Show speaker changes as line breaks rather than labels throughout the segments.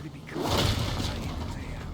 easily become day in and day out.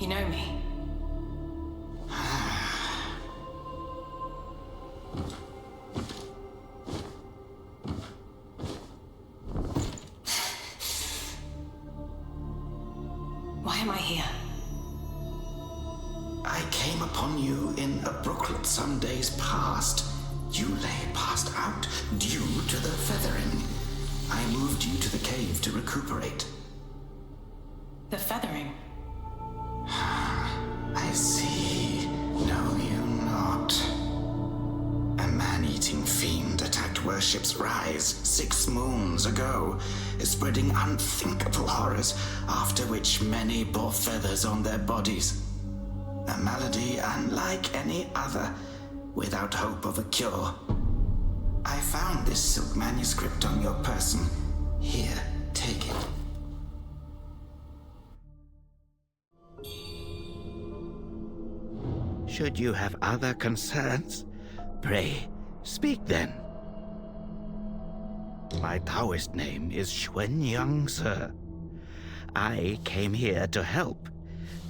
You know me?
Why am I here?
I came upon you in a brooklet some days past. You lay passed out due to the feathering. I moved you to the cave to recuperate.
The feathering?
I see. Know you not. A man-eating fiend attacked Worship's Rise 6 moons ago, spreading unthinkable horrors, after which many bore feathers on their bodies. A malady unlike any other, without hope of a cure. I found this silk manuscript on your person. Here, take it.
Should you have other concerns, pray, speak then. My Taoist name is Xuanyang, sir. I came here to help,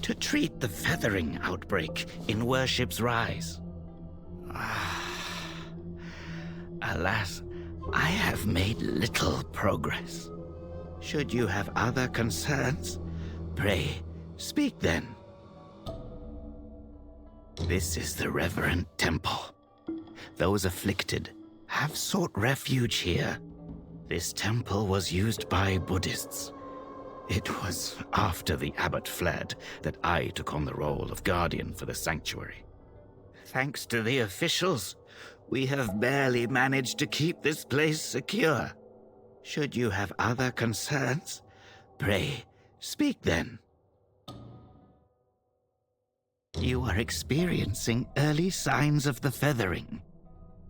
to treat the feathering outbreak in Worship's Rise. Alas, I have made little progress. Should you have other concerns, pray, speak then. This is the reverend temple. Those afflicted have sought refuge here. This temple was used by Buddhists. It was after the abbot fled that I took on the role of guardian for the sanctuary. Thanks to the officials, we have barely managed to keep this place secure. Should you have other concerns, pray, speak then. You are experiencing early signs of the feathering.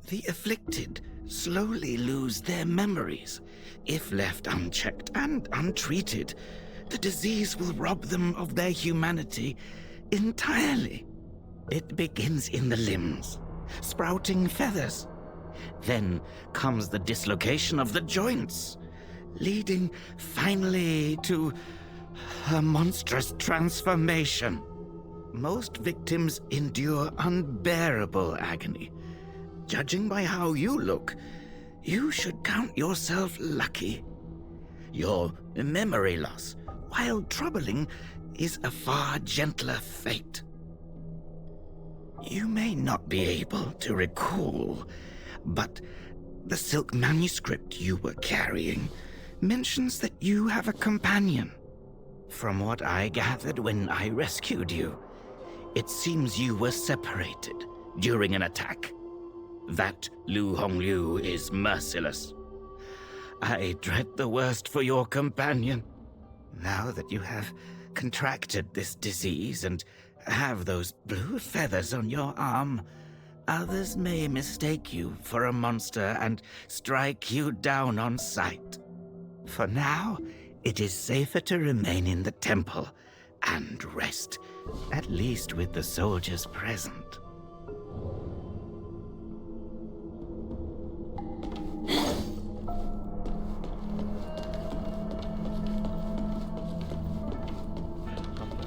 The afflicted slowly lose their memories. If left unchecked and untreated, the disease will rob them of their humanity entirely. It begins in the limbs, sprouting feathers. Then comes the dislocation of the joints, leading finally to a monstrous transformation. Most victims endure unbearable agony. Judging by how you look, you should count yourself lucky. Your memory loss, while troubling, is a far gentler fate. You may not be able to recall, but the silk manuscript you were carrying mentions that you have a companion. From what I gathered when I rescued you, it seems you were separated during an attack. That Lu Hongliu is merciless. I dread the worst for your companion. Now that you have contracted this disease and have those blue feathers on your arm, others may mistake you for a monster and strike you down on sight. For now, it is safer to remain in the temple and rest, at least with the soldiers present.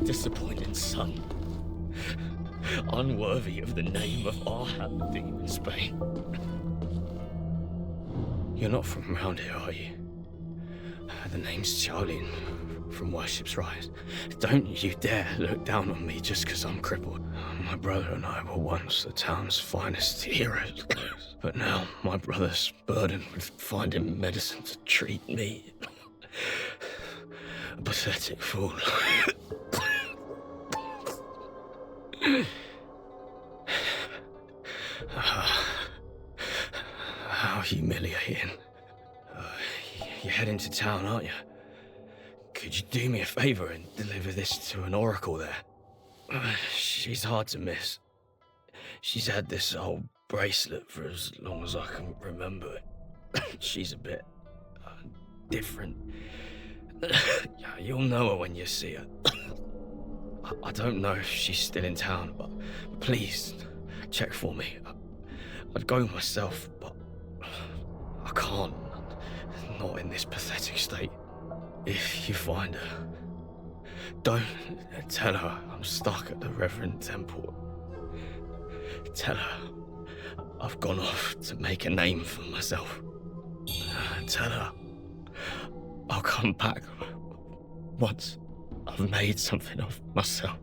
Disappointing son. Unworthy of the name of our Radeon in Spain. You're not from around here, are you? The name's Charlie from Worship's Rise. Don't you dare look down on me just because I'm crippled. My brother and I were once the town's finest heroes. But now my brother's burdened with finding medicine to treat me. A pathetic fool. How humiliating. You're heading to town, aren't you? Could you do me a favor and deliver this to an oracle there? She's hard to miss. She's had this old bracelet for as long as I can remember. She's a bit different. You'll know her when you see her. I don't know if she's still in town, but please check for me. I'd go myself, but I can't. Not in this pathetic state. If you find her, don't tell her I'm stuck at the Reverend Temple. Tell her I've gone off to make a name for myself. Tell her I'll come back once I've made something of myself.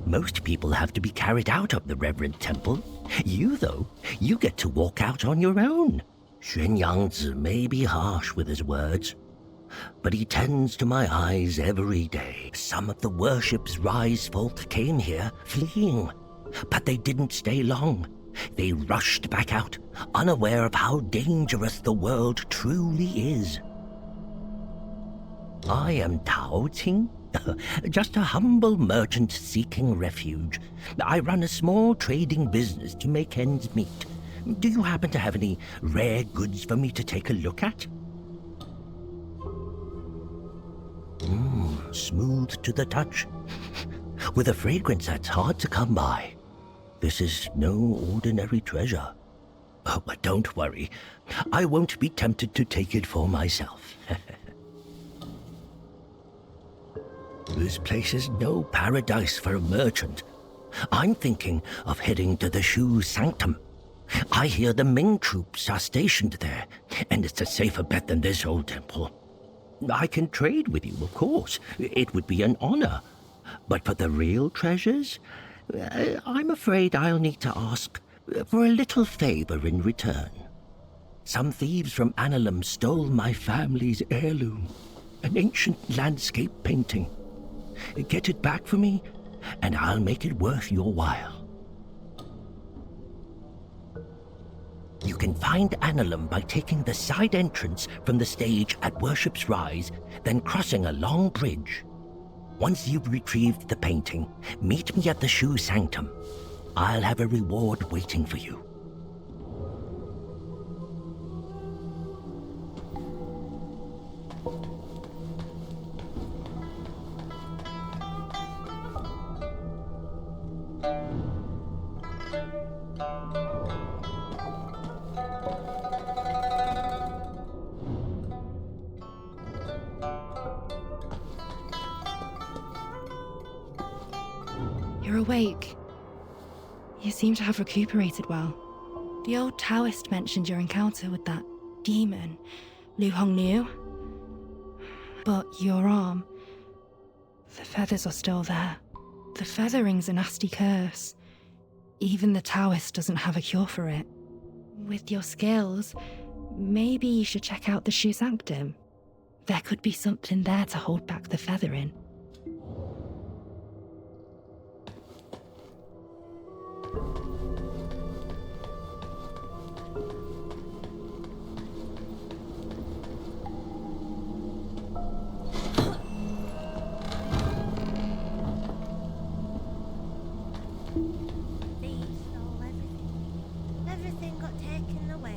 Most people have to be carried out of the Reverend Temple. You, though, you get to walk out on your own. Xuanyangzi may be harsh with his words, but he tends to my eyes every day. Some of the Worship's Rise folk came here fleeing, but they didn't stay long. They rushed back out, unaware of how dangerous the world truly is. I am Tao Ting, just a humble merchant seeking refuge. I run a small trading business to make ends meet. Do you happen to have any rare goods for me to take a look at? Smooth to the touch, with a fragrance that's hard to come by. This is no ordinary treasure. Oh, but don't worry. I won't be tempted to take it for myself. This place is no paradise for a merchant. I'm thinking of heading to the Shu Sanctum. I hear the Ming troops are stationed there, and it's a safer bet than this old temple. I can trade with you, of course. It would be an honor. But for the real treasures, I'm afraid I'll need to ask for a little favor in return. Some thieves from Annalum stole my family's heirloom, an ancient landscape painting. Get it back for me, and I'll make it worth your while. You can find Annalum by taking the side entrance from the stage at Worship's Rise, then crossing a long bridge. Once you've retrieved the painting, meet me at the Shu Sanctum. I'll have a reward waiting for you.
You're awake. You seem to have recuperated well. The old Taoist mentioned your encounter with that demon, Lu Hongniu. But your arm... the feathers are still there. The feathering's a nasty curse. Even the Taoist doesn't have a cure for it. With your skills, maybe you should check out the Shoe Sanctum. There could be something there to hold back the feathering.
Thieves stole everything. Everything got taken away.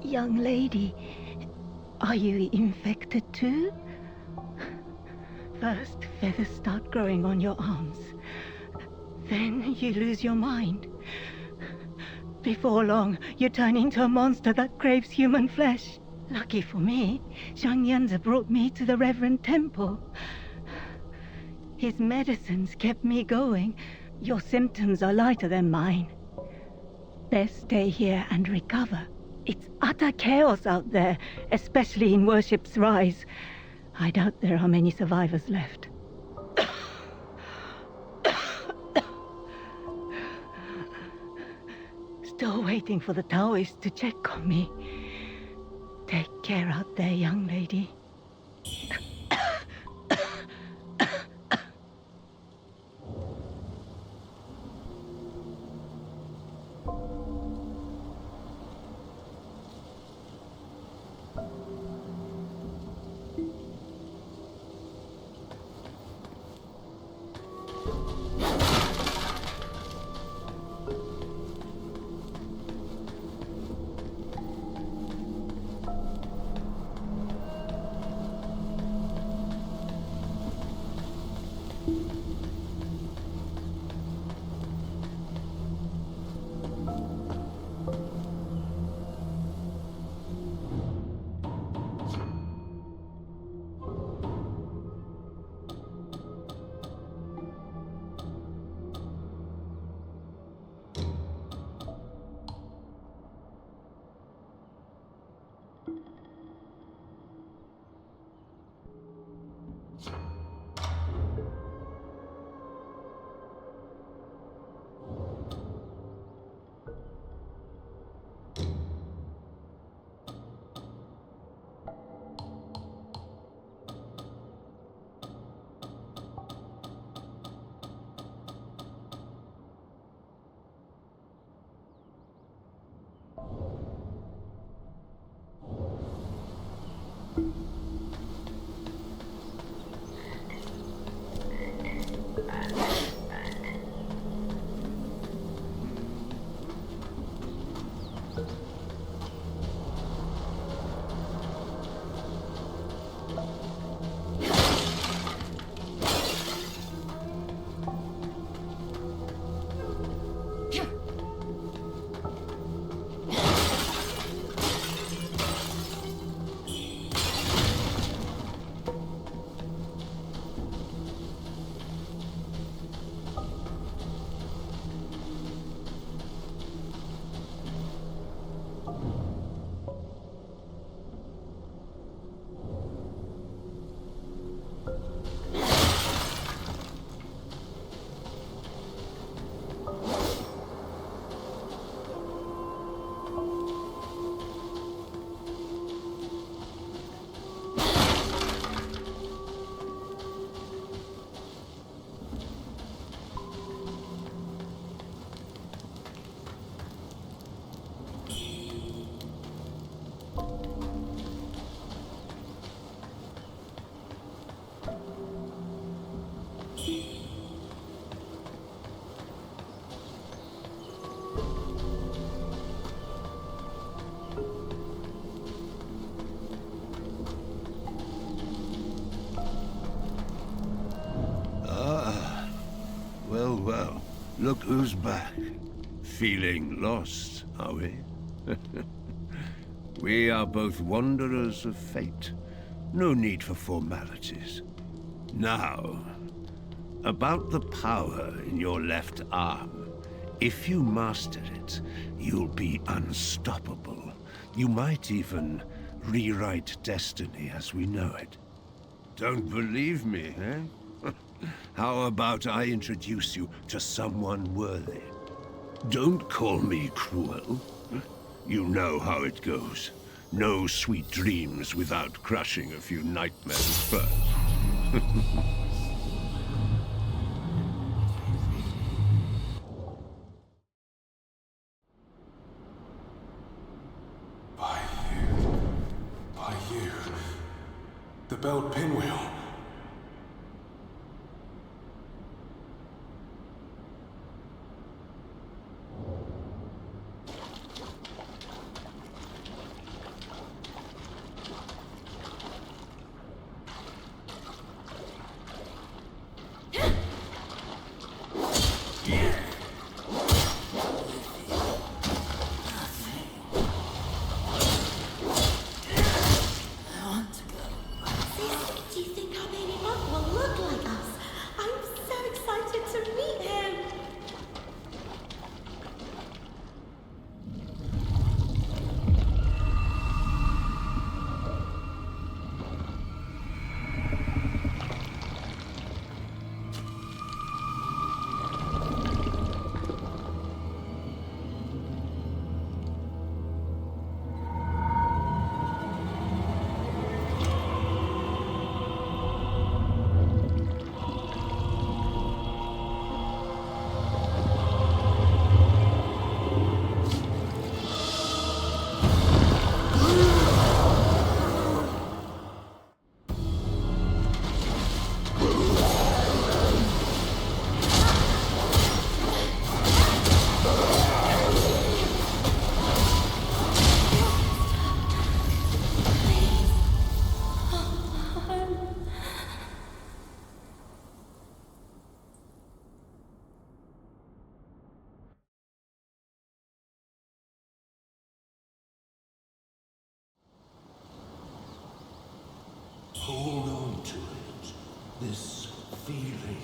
Young lady, are you infected too? First, feathers start growing on your arms. Then you lose your mind. Before long, you turn into a monster that craves human flesh. Lucky for me, Zhang Yanzi brought me to the Reverend Temple. His medicines kept me going. Your symptoms are lighter than mine. Best stay here and recover. It's utter chaos out there, especially in Worship's Rise. I doubt there are many survivors left. Still waiting for the Taoists to check on me. Take care out there, young lady.
Well, look who's back. Feeling lost, are we? We are both wanderers of fate. No need for formalities. Now, about the power in your left arm. If you master it, you'll be unstoppable. You might even rewrite destiny as we know it. Don't believe me, eh? How about I introduce you to someone worthy? Don't call me cruel. You know how it goes. No sweet dreams without crushing a few nightmares first.
By you. The belt pinwheel.
Do you think our baby bug will look like us? I'm so excited to meet him.
Hold on to it. This feeling.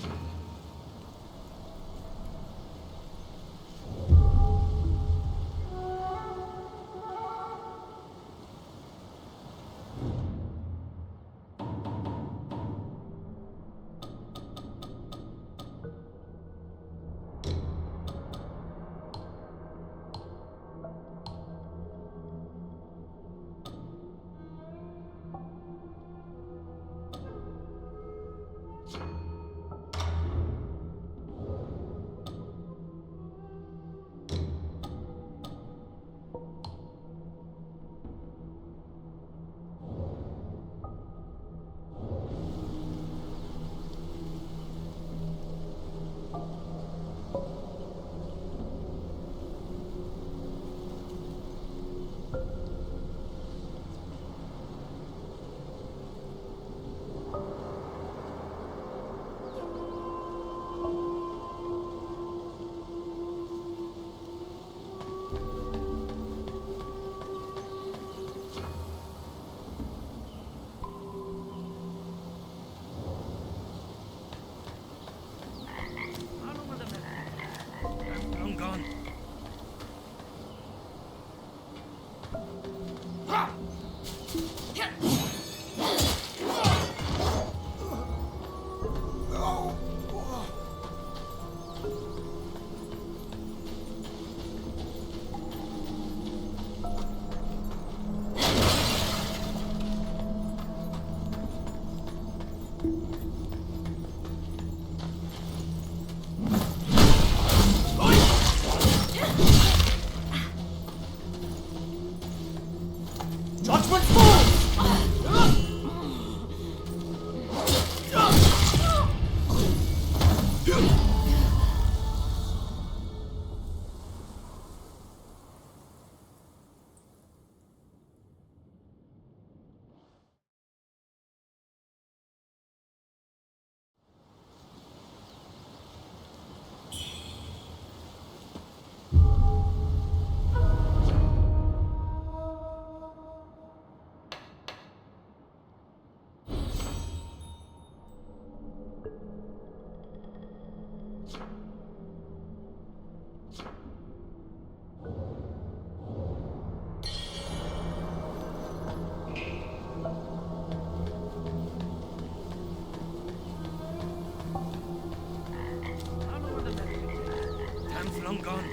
long gone.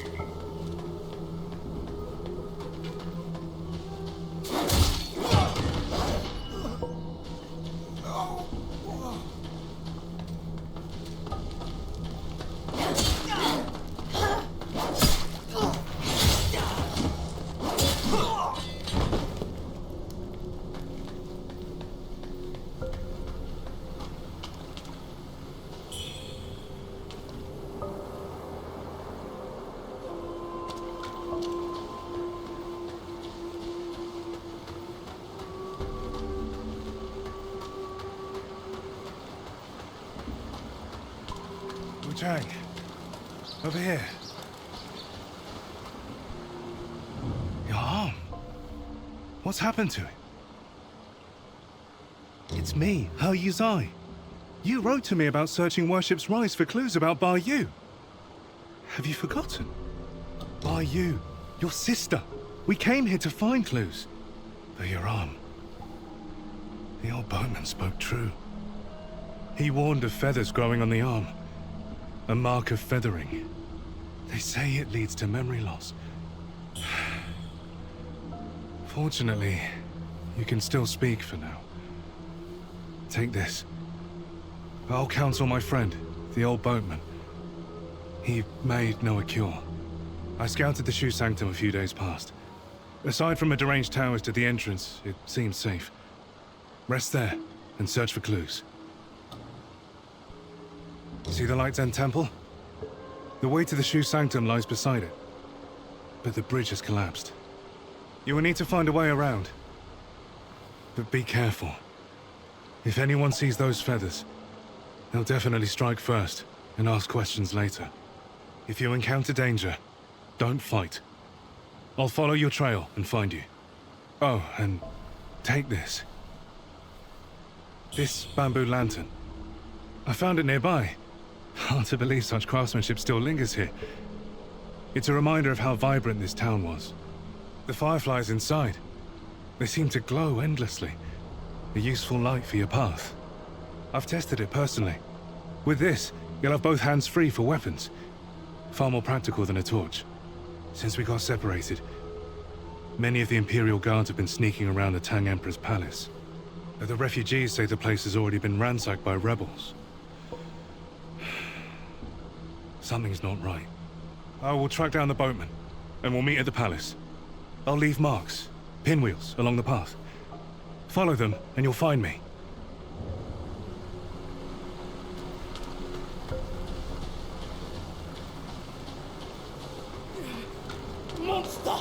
Wuchang, over here. Your arm. What's happened to it? It's me, He Yuzai. You wrote to me about searching Worship's Rise for clues about Bar Yu. Have you forgotten? Bar Yu, your sister. We came here to find clues. But your arm. The old boatman spoke true. He warned of feathers growing on the arm. A mark of feathering. They say it leads to memory loss. Fortunately, you can still speak for now. Take this. I'll counsel my friend, the old boatman. He may know a cure. I scouted the Shoe Sanctum a few days past. Aside from a deranged towers to the entrance, it seems safe. Rest there and search for clues. See the Light's End Temple? The way to the Shoe Sanctum lies beside it. But the bridge has collapsed. You will need to find a way around. But be careful. If anyone sees those feathers, they'll definitely strike first and ask questions later. If you encounter danger, don't fight. I'll follow your trail and find you. Oh, and take this. This bamboo lantern. I found it nearby. Hard to believe such craftsmanship still lingers here. It's a reminder of how vibrant this town was. The fireflies inside. They seem to glow endlessly. A useful light for your path. I've tested it personally. With this, you'll have both hands free for weapons. Far more practical than a torch. Since we got separated, many of the Imperial Guards have been sneaking around the Tang Emperor's palace. But the refugees say the place has already been ransacked by rebels. Something's not right. I will track down the boatman, and we'll meet at the palace. I'll leave marks, pinwheels, along the path. Follow them, and you'll find me.
Monster!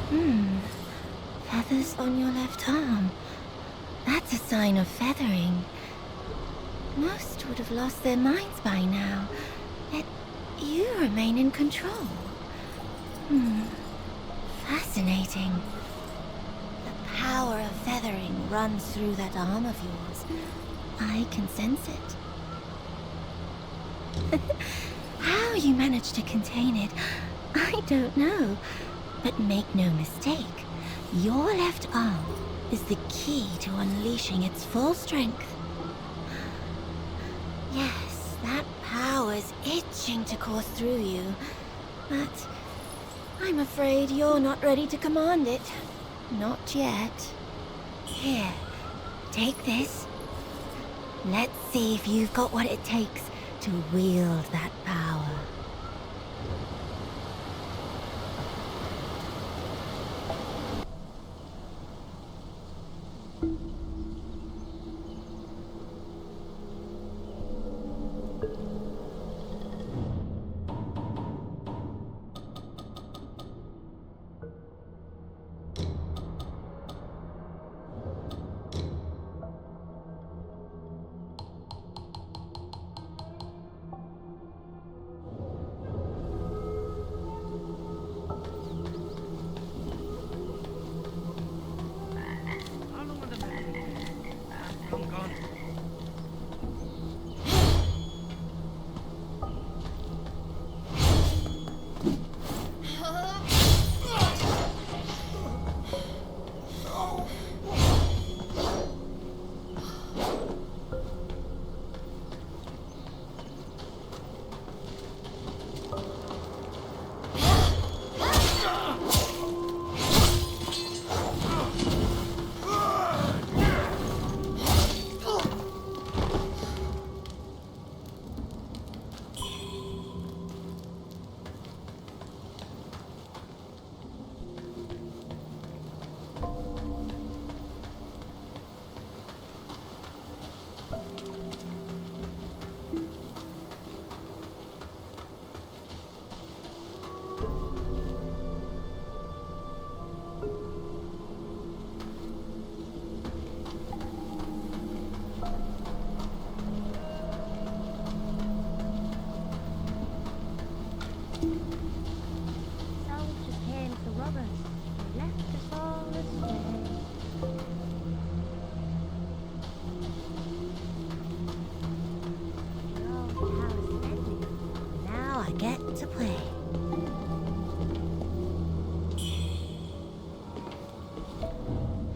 Feathers on your left arm. That's a sign of feathering. Most would have lost their minds by now, yet you remain in control. Fascinating. The power of feathering runs through that arm of yours. I can sense it. How you managed to contain it, I don't know. But make no mistake, your left arm is the key to unleashing its full strength. Yes, that power's itching to course through you, but I'm afraid you're not ready to command it. Not yet. Here, take this. Let's see if you've got what it takes to wield that power.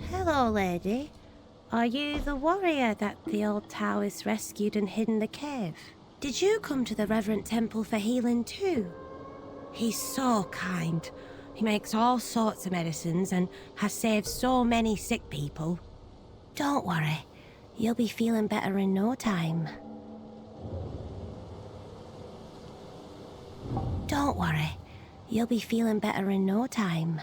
Hello, lady. Are you the warrior that the old Taoist rescued and hid in the cave? Did you come to the Reverend Temple for healing too? He's so kind. He makes all sorts of medicines and has saved so many sick people. Don't worry. You'll be feeling better in no time. Don't worry. You'll be feeling better in no time.